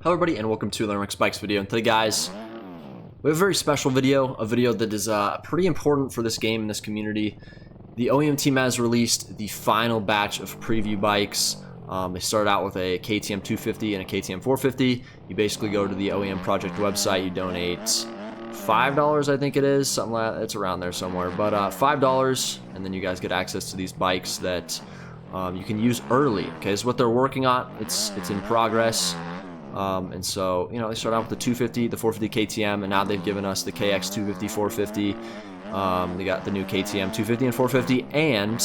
Hello everybody and welcome to the Oem'S Bikes video. And today guys, we have a very special video, a video that is pretty important for this game and this community. The OEM team has released the final batch of preview bikes. They started out with a KTM 250 and a KTM 450. You basically go to the OEM project website, you donate $5 I think it is, something like that. It's around there somewhere, but $5, and then you guys get access to these bikes that you can use early. Okay, this is what they're working on. It's in progress. And so, you know, they started out with the 250, the 450 KTM, and now they've given us the KX 250, 450. They got the new KTM 250 and 450, and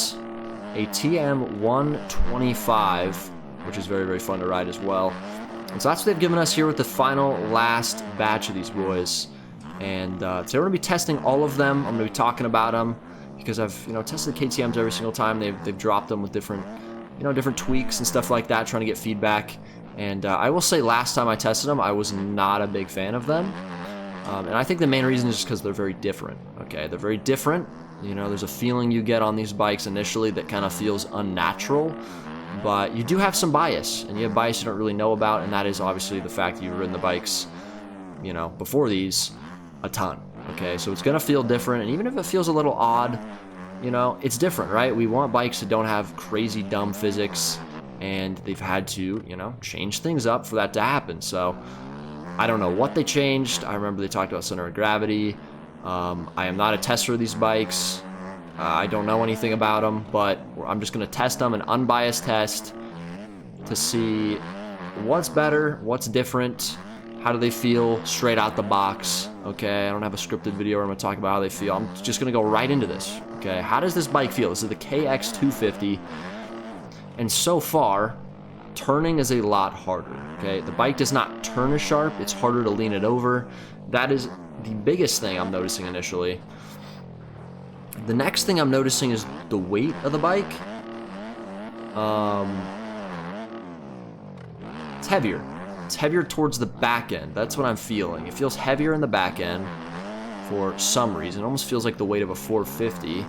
a TM 125, which is very, very fun to ride as well. And so that's what they've given us here with the final last batch of these boys. And today we're going to be testing all of them. I'm going to be talking about them because I've, tested the KTMs every single time. They've dropped them with different, different tweaks and stuff like that, trying to get feedback. And I will say last time I tested them, I was not a big fan of them. And I think the main reason is just because they're very different. Okay, they're very different. There's a feeling you get on these bikes initially that kind of feels unnatural. But you do have some bias, and you have bias you don't really know about, and that is obviously the fact that you've ridden the bikes, before these a ton. Okay, so it's going to feel different, and even if it feels a little odd, it's different, right? We want bikes that don't have crazy dumb physics, and they've had to, change things up for that to happen. So I don't know what they changed. I remember they talked about center of gravity. I am not a tester of these bikes. I don't know anything about them, but I'm just going to test them, an unbiased test, to see what's better, what's different, how do they feel straight out the box. Okay, I don't have a scripted video where I'm going to talk about how they feel. I'm just going to go right into this. Okay, how does this bike feel? This is the KX 250. And so far, turning is a lot harder, okay? The bike does not turn as sharp. It's harder to lean it over. That is the biggest thing I'm noticing initially. The next thing I'm noticing is the weight of the bike. It's heavier. It's heavier towards the back end. That's what I'm feeling. It feels heavier in the back end for some reason. It almost feels like the weight of a 450.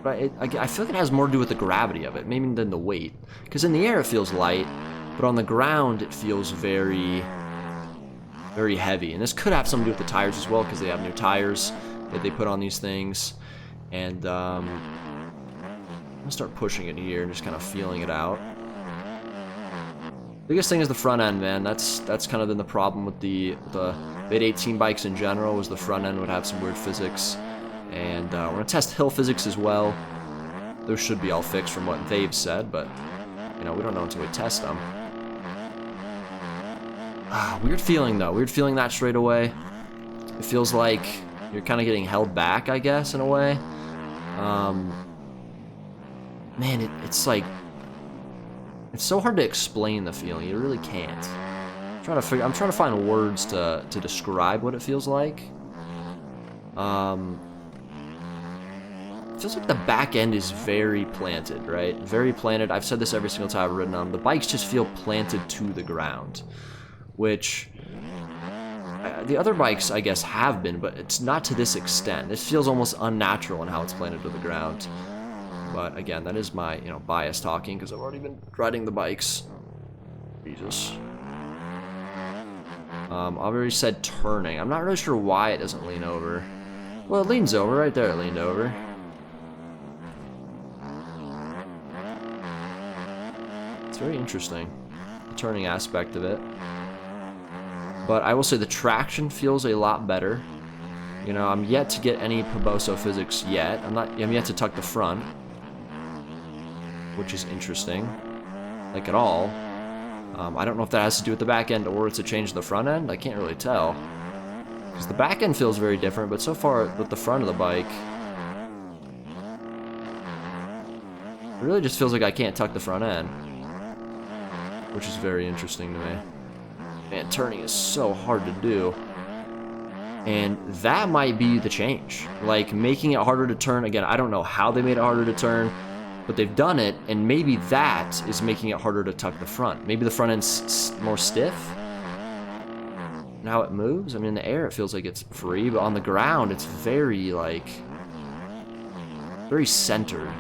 But I feel like it has more to do with the gravity of it, maybe than the weight. Because in the air it feels light, but on the ground it feels very, very heavy. And this could have something to do with the tires as well, because they have new tires that they put on these things. And I'm going to start pushing it here and just kind of feeling it out. Biggest thing is the front end, man. That's kind of been the problem with the mid 18 bikes in general, was the front end would have some weird physics. And we're going to test hill physics as well. Those should be all fixed from what they've said, but, we don't know until we test them. Weird feeling, though. Weird feeling that straight away. It feels like you're kind of getting held back, I guess, in a way. Man, it's like... It's so hard to explain the feeling. You really can't. I'm trying to find words to describe what it feels like. It feels like the back end is very planted, right? Very planted. I've said this every single time I've ridden them. The bikes just feel planted to the ground, which the other bikes, I guess, have been, but it's not to this extent. This feels almost unnatural in how it's planted to the ground. But again, that is my, bias talking, because I've already been riding the bikes. Jesus. I've already said turning. I'm not really sure why it doesn't lean over. Well, it leans over. Right there it leaned over. It's very interesting, the turning aspect of it. But I will say the traction feels a lot better. I'm yet to get any Poboso physics yet. I'm yet to tuck the front, which is interesting. Like at all. I don't know if that has to do with the back end or it's a change in the front end. I can't really tell. Because the back end feels very different, but so far with the front of the bike, it really just feels like I can't tuck the front end, which is very interesting to me. Man, turning is so hard to do. And that might be the change. Like, making it harder to turn. Again, I don't know how they made it harder to turn, but they've done it, and maybe that is making it harder to tuck the front. Maybe the front end's more stiff. And how it moves, I mean, in the air it feels like it's free, but on the ground it's very, very centered.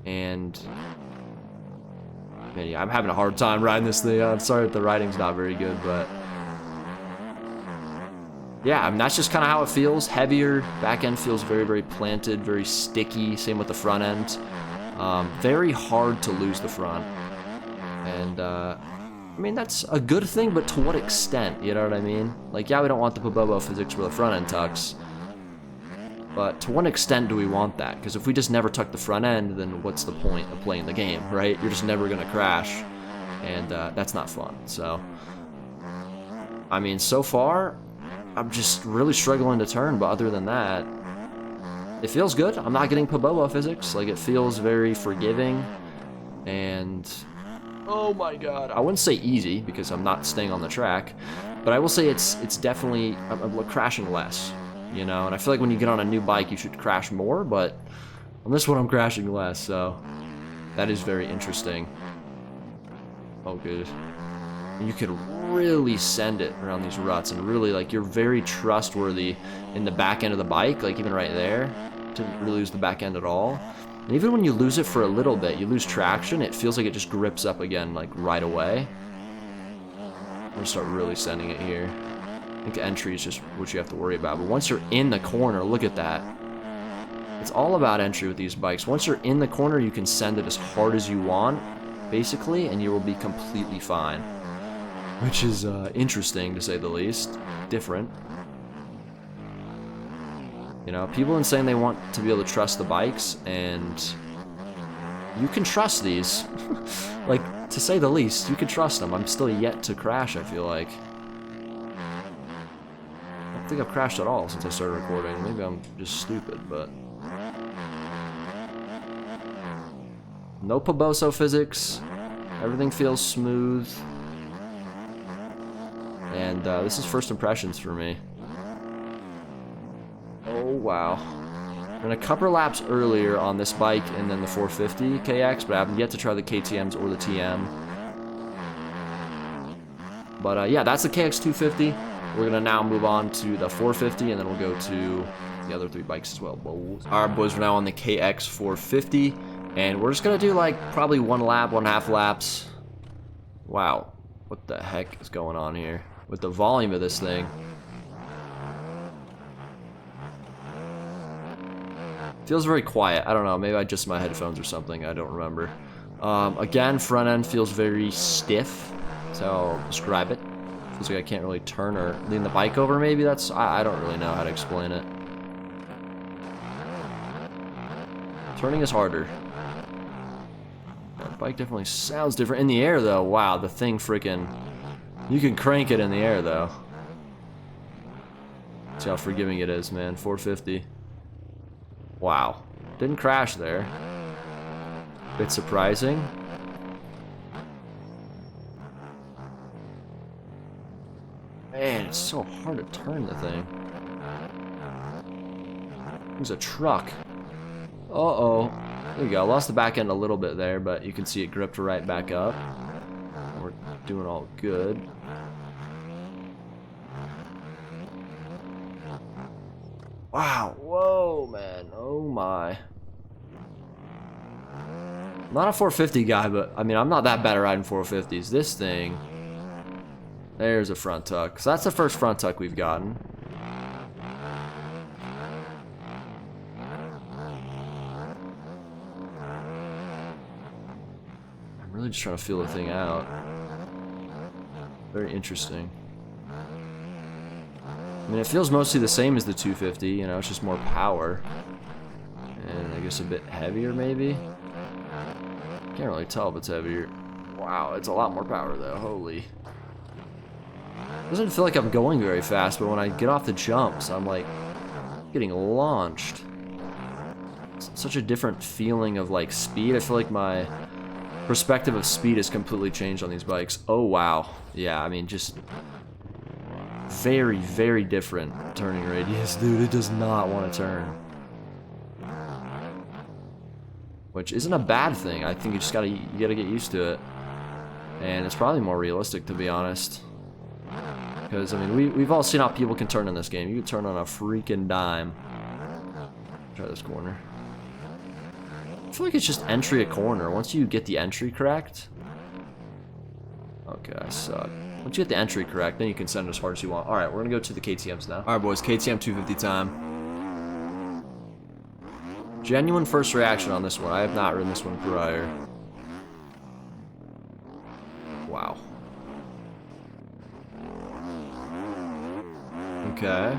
And Man, yeah, I'm having a hard time riding this thing. I'm sorry that the riding's not very good, but yeah, I mean, that's just kind of how it feels. Heavier, back end feels very, very planted, very sticky. Same with the front end. Very hard to lose the front. And, I mean, that's a good thing, but to what extent? You know what I mean? Like, yeah, we don't want the Pobobo physics where the front end tucks. But to what extent do we want that? Because if we just never tuck the front end, then what's the point of playing the game, right? You're just never going to crash. And that's not fun. So, I mean, so far, I'm just really struggling to turn, but other than that, it feels good. I'm not getting Pobobo physics. Like, it feels very forgiving, and oh my god. I wouldn't say easy, because I'm not staying on the track, but I will say it's definitely, I'm crashing less, you know, and I feel like when you get on a new bike, you should crash more, but on this one, I'm crashing less, so that is very interesting. Oh, good. You could really send it around these ruts, and really, like, you're very trustworthy in the back end of the bike, like even right there. Didn't really lose the back end at all. And even when you lose it for a little bit, you lose traction, it feels like it just grips up again, like, right away. I'm gonna start really sending it here. I think entry is just what you have to worry about, but once you're in the corner, look at that. It's all about entry with these bikes. Once you're in the corner, you can send it as hard as you want, basically, and you will be completely fine. Which is interesting, to say the least. Different. You know, people have been saying they want to be able to trust the bikes, and you can trust these. Like, to say the least, you can trust them. I'm still yet to crash, I feel like. I don't think I've crashed at all since I started recording. Maybe I'm just stupid, but no Poboso physics. Everything feels smooth. And this is first impressions for me. Oh, wow. And a couple laps earlier on this bike and then the 450 KX, but I haven't yet to try the KTMs or the TM. But yeah, that's the KX 250. We're going to now move on to the 450, and then we'll go to the other three bikes as well. Alright, boys, we're now on the KX 450, and we're just going to do, like, probably 1 lap, 1.5 laps. Wow. What the heck is going on here with the volume of this thing? Feels very quiet. I don't know. Maybe I adjusted my headphones or something. I don't remember. Again, front end feels very stiff. So I'll describe it. Feels like I can't really turn or lean the bike over. Maybe that's. I don't really know how to explain it. Turning is harder. That bike definitely sounds different in the air, though. Wow, the thing freaking. You can crank it in the air, though. See how forgiving it is, man. 450. Wow. Didn't crash there. Bit surprising. Man, it's so hard to turn the thing. There's a truck. Uh-oh. There you go. Lost the back end a little bit there, but you can see it gripped right back up. We're doing all good. Wow. Whoa, man. Oh, my. I'm not a 450 guy, but, I mean, I'm not that bad at riding 450s. This thing... There's a front tuck. So that's the first front tuck we've gotten. I'm really just trying to feel the thing out. Very interesting. I mean, it feels mostly the same as the 250, you know, it's just more power. And I guess a bit heavier, maybe? Can't really tell if it's heavier. Wow, it's a lot more power, though. Holy. Doesn't feel like I'm going very fast, but when I get off the jumps, I'm like getting launched. It's such a different feeling of like speed. I feel like my perspective of speed has completely changed on these bikes. Oh wow. Yeah, I mean just very, very different turning radius, dude. It does not want to turn. Which isn't a bad thing. I think you gotta get used to it. And it's probably more realistic, to be honest. Because, I mean, we've all seen how people can turn in this game. You can turn on a freaking dime. Try this corner. I feel like it's just entry a corner. Once you get the entry correct, Okay, I suck. Once you get the entry correct, then you can send it as hard as you want. Alright, we're gonna go to the KTMs now. Alright, boys, KTM 250 time. Genuine first reaction on this one. I have not ridden this one prior. Wow. Okay.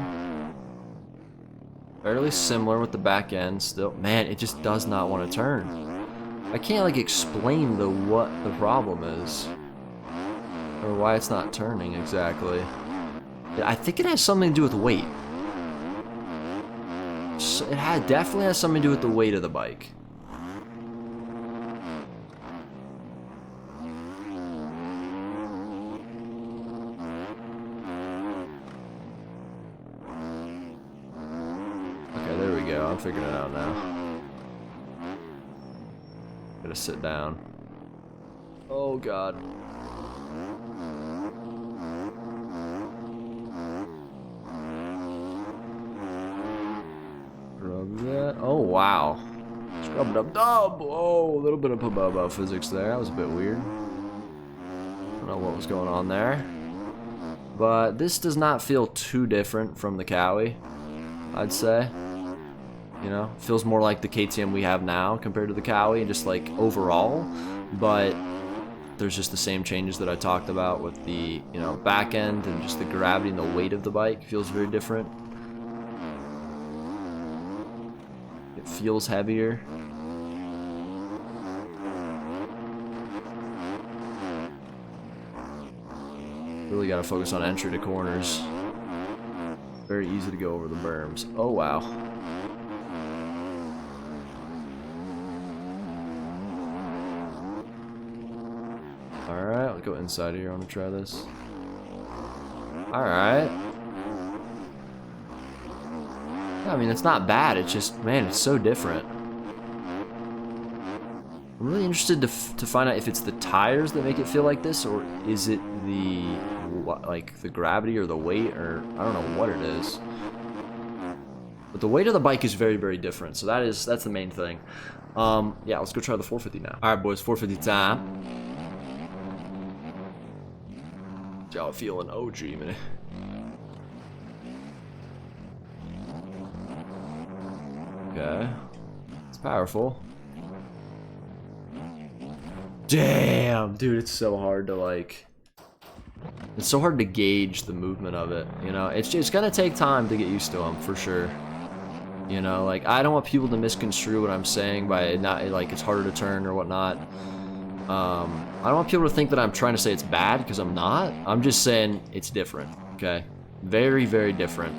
Fairly similar with the back end still. Man, it just does not want to turn. I can't like explain what the problem is. Or why it's not turning exactly. I think it has something to do with weight. It definitely has something to do with the weight of the bike. Okay, there we go. I'm figuring it out now. Gotta sit down. Oh god. Scrub that. Oh wow. Scrub dub dub. Oh, a little bit of Pabobo physics there. That was a bit weird. I don't know what was going on there. But this does not feel too different from the Cowie, I'd say. You know, feels more like the KTM we have now compared to the Cowie, just like overall. But there's just the same changes that I talked about with the, you know, back end and just the gravity and the weight of the bike feels very different. It feels heavier. Really got to focus on entry to corners. Very easy to go over the berms. Oh wow. Alright, let's go inside here. I want to try this. Alright. I mean, it's not bad. It's just, man, it's so different. I'm really interested to find out if it's the tires that make it feel like this, or is it the, like, the gravity or the weight, or I don't know what it is. But the weight of the bike is very, very different, so that's the main thing. Yeah, let's go try the 450 now. Alright, boys, 450 time. Y'all feeling OG, man. Okay. It's powerful. Damn, dude, it's so hard to like... It's so hard to gauge the movement of it, you know? It's gonna take time to get used to them, for sure. You know, like, I don't want people to misconstrue what I'm saying by not, like, it's harder to turn or whatnot. I don't want people to think that I'm trying to say it's bad, because I'm not. I'm just saying it's different, okay? Very, very different.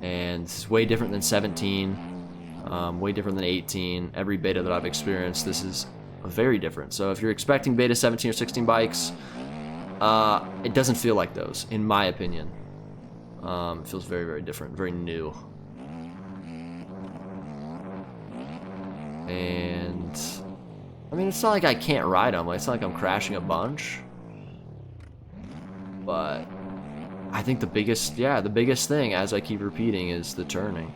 And it's way different than 17. Way different than 18. Every beta that I've experienced, this is very different. So if you're expecting beta 17 or 16 bikes, it doesn't feel like those, in my opinion. It feels very, very different, very new. And... I mean, it's not like I can't ride them. Like, it's not like I'm crashing a bunch. But I think the biggest thing, as I keep repeating, is the turning.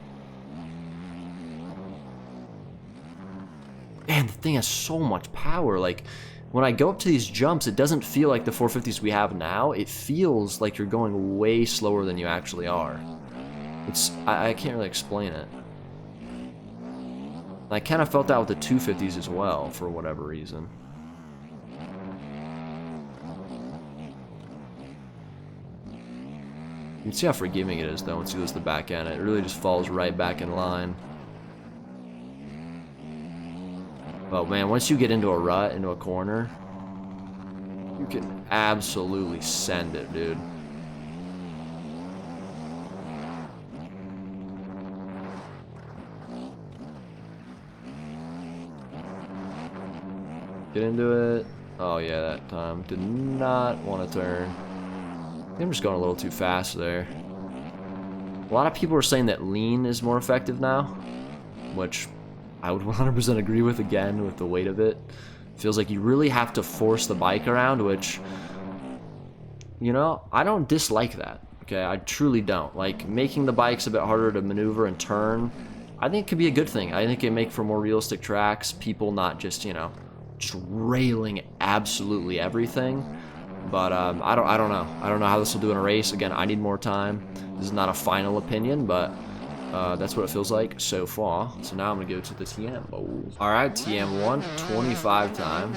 Man, the thing has so much power. Like, when I go up to these jumps, it doesn't feel like the 450s we have now. It feels like you're going way slower than you actually are. I can't really explain it. I kind of felt that with the 250s as well, for whatever reason. You can see how forgiving it is, though, once you lose the back end. It really just falls right back in line. But, man, once you get into a rut, into a corner, you can absolutely send it, dude. Get into it. Oh yeah, that time. Did not want to turn. I think I'm just going a little too fast there. A lot of people are saying that lean is more effective now, which I would 100% agree with again with the weight of it. Feels like you really have to force the bike around, which, you know, I don't dislike that. Okay, I truly don't. Like, making the bikes a bit harder to maneuver and turn, I think it could be a good thing. I think it make for more realistic tracks, people not just, you know, just railing absolutely everything. But I don't know. I don't know how this will do in a race. Again, I need more time. This is not a final opinion, but that's what it feels like so far. So now I'm gonna go to the TM mode. All right, TM1, 25 time.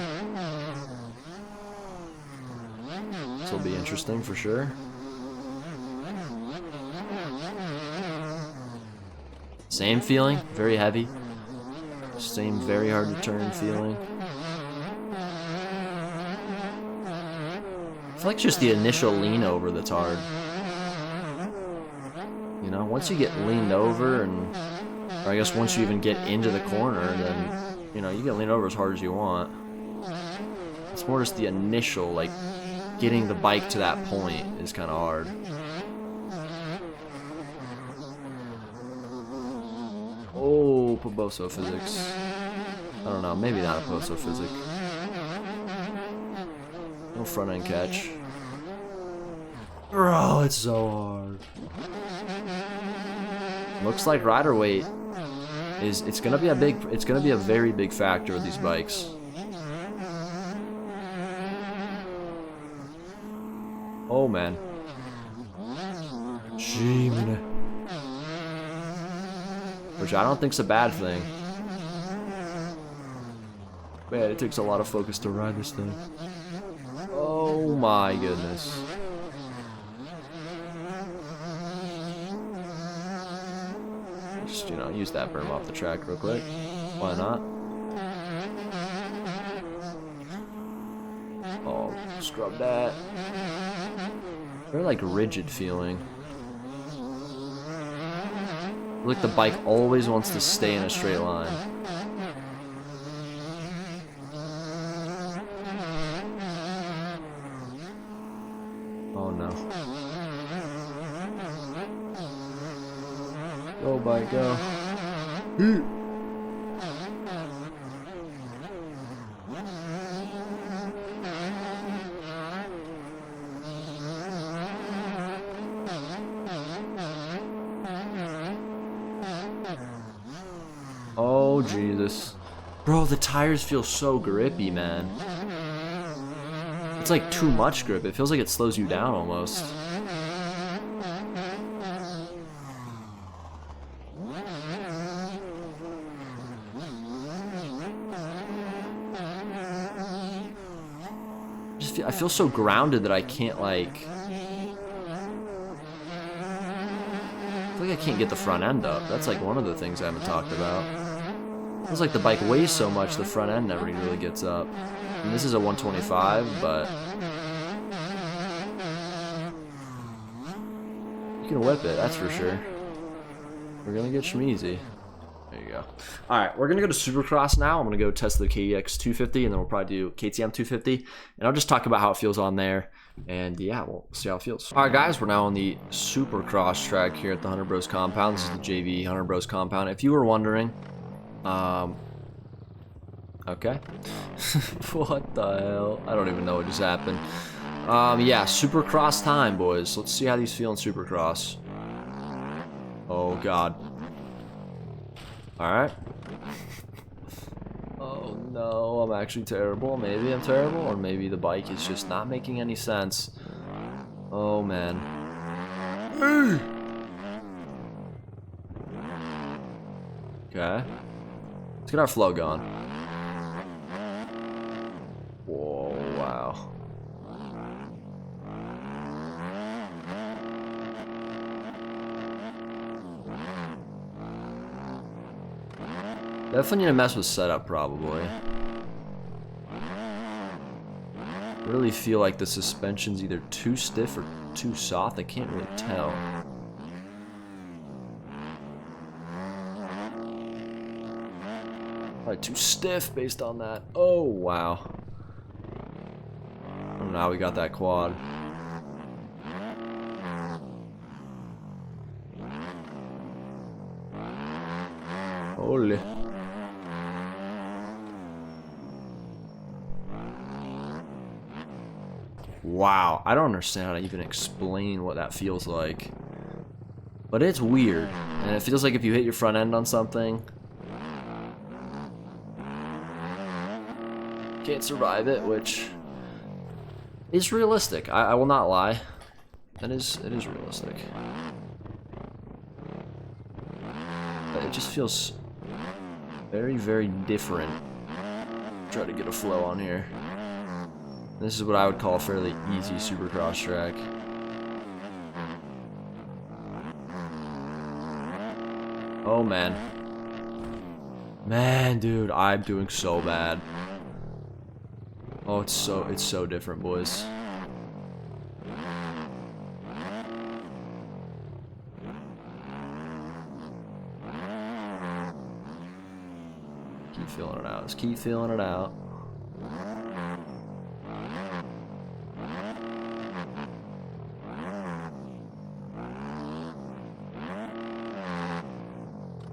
This will be interesting for sure. Same feeling, very heavy. Same very hard to turn feeling. I feel like just the initial lean over that's hard. You know, once you get leaned over, or I guess once you even get into the corner, then, you know, you get leaned over as hard as you want. It's more just the initial, like, getting the bike to that point is kind of hard. Oh, Poboso physics. I don't know, maybe not a Poboso physic. No front end catch. Bro, it's so hard. Looks like rider weight is it's gonna be a very big factor with these bikes. Oh man. Gee, man. Which I don't think's a bad thing. Man, it takes a lot of focus to ride this thing. Oh my goodness. Just, you know, use that berm off the track real quick. Why not? Oh, scrub that. Very like rigid feeling. Like the bike always wants to stay in a straight line. Oh no. Go bike, go. Oh Jesus. Bro, the tires feel so grippy, man. It's like too much grip. It feels like it slows you down almost. I feel so grounded that I can't like... I feel like I can't get the front end up. That's like one of the things I haven't talked about. It feels like the bike weighs so much the front end never really gets up. And this is a 125, but... you can whip it, that's for sure. We're gonna get schmeezy. There you go. Alright, we're going to go to Supercross now. I'm going to go test the KEX 250, and then we'll probably do KTM 250. And I'll just talk about how it feels on there. And yeah, we'll see how it feels. Alright guys, we're now on the Supercross track here at the Hunter Bros compound. This is the JV Hunter Bros compound. If you were wondering, okay. What the hell? I don't even know what just happened. Yeah, Supercross time, boys. Let's see how these feel in Supercross. Oh god. Alright. Oh no, I'm actually terrible. Maybe I'm terrible, or maybe the bike is just not making any sense. Oh man. Okay. Let's get our flow going. Whoa, wow. Definitely need to mess with setup, probably. Really feel like the suspension's either too stiff or too soft. I can't really tell. Probably too stiff based on that. Oh, wow. Oh, now we got that quad. Holy. Wow, I don't understand how to even explain what that feels like. But it's weird. And it feels like if you hit your front end on something, can't survive it, which is realistic. I will not lie. It is realistic. But it just feels very, very different. Try to get a flow on here. This is what I would call a fairly easy Supercross track. Oh man. Man, dude, I'm doing so bad. Oh, it's so different, boys. Keep feeling it out. Just keep feeling it out.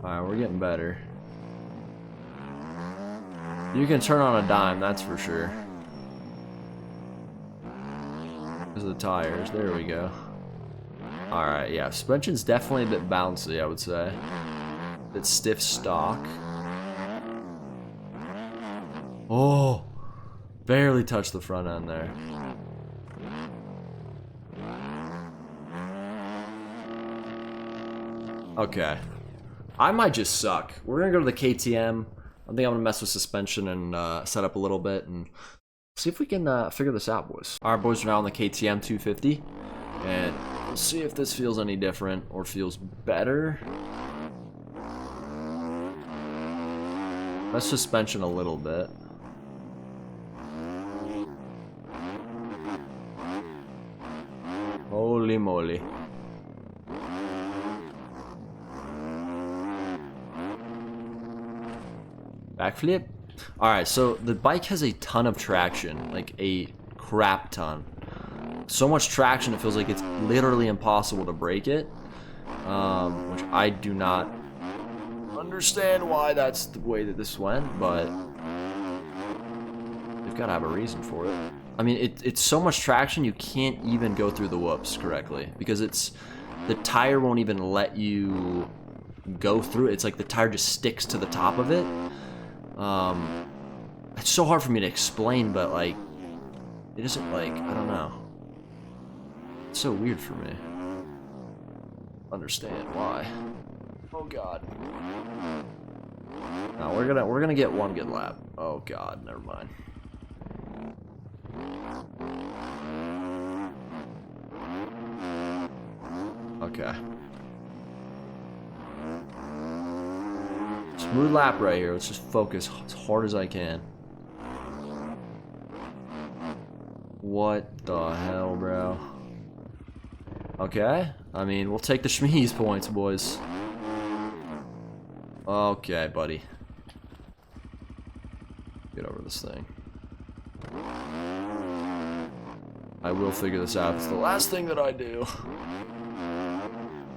Alright, we're getting better. You can turn on a dime, that's for sure. Because of the tires. There we go. Alright, yeah. Suspension's definitely a bit bouncy, I would say. A bit stiff stock. Oh! Barely touched the front end there. Okay. I might just suck. We're gonna go to the KTM. I think I'm gonna mess with suspension and set up a little bit and see if we can figure this out, boys. Alright, boys, we're now on the KTM 250. And we'll see if this feels any different or feels better. Let's suspension a little bit. Holy moly. Backflip. Alright, so the bike has a ton of traction, like a crap ton. So much traction it feels like it's literally impossible to break it, which I do not understand why that's the way that this went, but they've got to have a reason for it. I mean, it's so much traction you can't even go through the whoops correctly, because the tire won't even let you go through it. It's like the tire just sticks to the top of it. It's so hard for me to explain, but like, it isn't like, I don't know. It's so weird for me. Understand why. Oh god. No, we're gonna get one good lap. Oh god, never mind. Okay. Smooth lap right here. Let's just focus as hard as I can. What the hell, bro? Okay. I mean, we'll take the Schmees points, boys. Okay, buddy. Get over this thing. I will figure this out. It's the last thing that I do.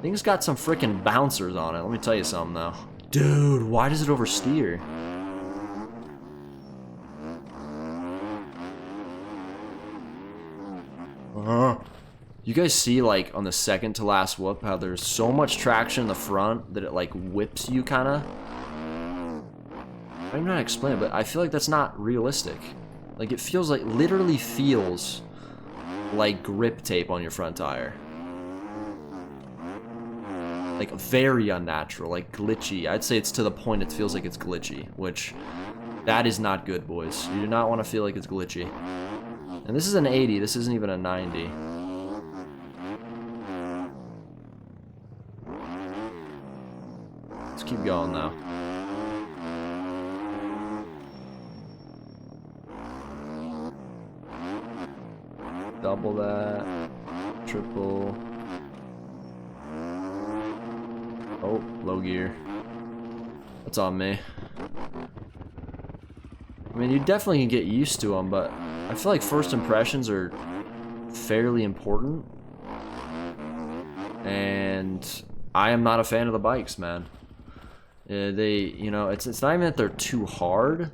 Thing's got some freaking bouncers on it. Let me tell you something, though. Dude, why does it oversteer? You guys see, like, on the second to last whoop, how there's so much traction in the front that it, like, whips you, kind of? I don't know how to explain it, but I feel like that's not realistic. Like, it feels like, literally feels like grip tape on your front tire. Like, very unnatural, like glitchy. I'd say it's to the point it feels like it's glitchy, which, that is not good, boys. You do not want to feel like it's glitchy. And this is an 80, this isn't even a 90. Let's keep going, though. Double that. Triple. Oh, low gear. That's on me. I mean, you definitely can get used to them, but I feel like first impressions are fairly important. And I am not a fan of the bikes, man. You know, it's not even that they're too hard.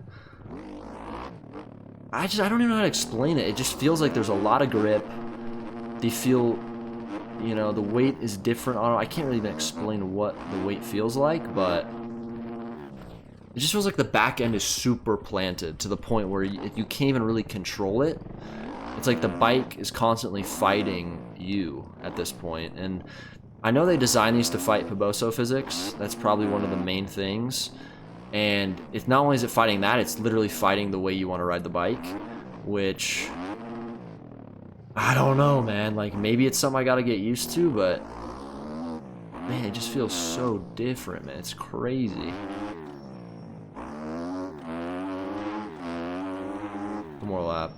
I don't even know how to explain it. It just feels like there's a lot of grip. They feel, you know, the weight is different on them. I can't really even explain what the weight feels like, but it just feels like the back end is super planted to the point where you can't even really control it. It's like the bike is constantly fighting you at this point. And I know they designed these to fight Poboso physics. That's probably one of the main things. And it's not only is it fighting that, it's literally fighting the way you want to ride the bike, which I don't know, man. Like, maybe it's something I gotta get used to, but man, it just feels so different, man. It's crazy. One more lap.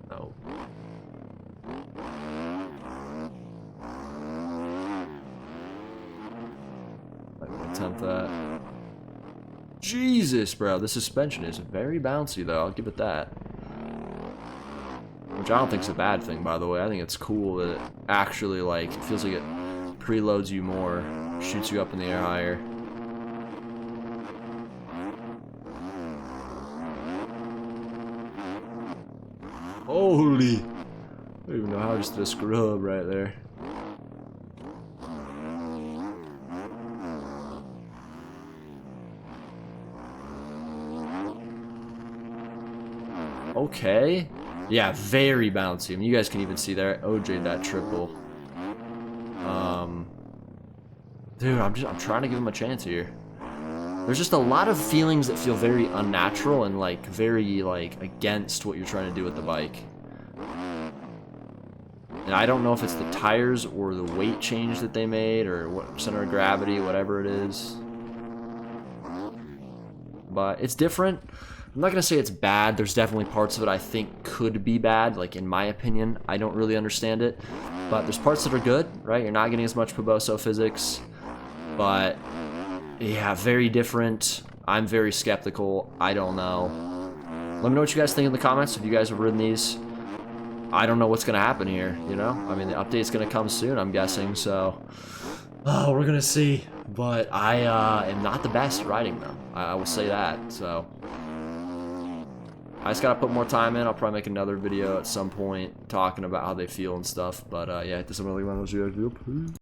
No. I'm gonna attempt that. Jesus, bro. The suspension is very bouncy, though. I'll give it that. Which I don't think is a bad thing, by the way. I think it's cool that it actually, like, it feels like it preloads you more, shoots you up in the air higher. Holy! I don't even know how I just did a scrub right there. Okay. Yeah, very bouncy. I mean, you guys can even see there. OJ'd that triple. Dude, I'm trying to give him a chance here. There's just a lot of feelings that feel very unnatural and like very like against what you're trying to do with the bike. And I don't know if it's the tires or the weight change that they made or what center of gravity, whatever it is. But it's different. I'm not going to say it's bad. There's definitely parts of it I think could be bad. Like, in my opinion, I don't really understand it. But there's parts that are good, right? You're not getting as much Poboso physics. But, yeah, very different. I'm very skeptical. I don't know. Let me know what you guys think in the comments if you guys have ridden these. I don't know what's going to happen here, you know? I mean, the update's going to come soon, I'm guessing, so... Oh, we're going to see. But I am not the best riding them. I will say that, so... I just gotta put more time in. I'll probably make another video at some point talking about how they feel and stuff. But yeah, this is really one of those videos.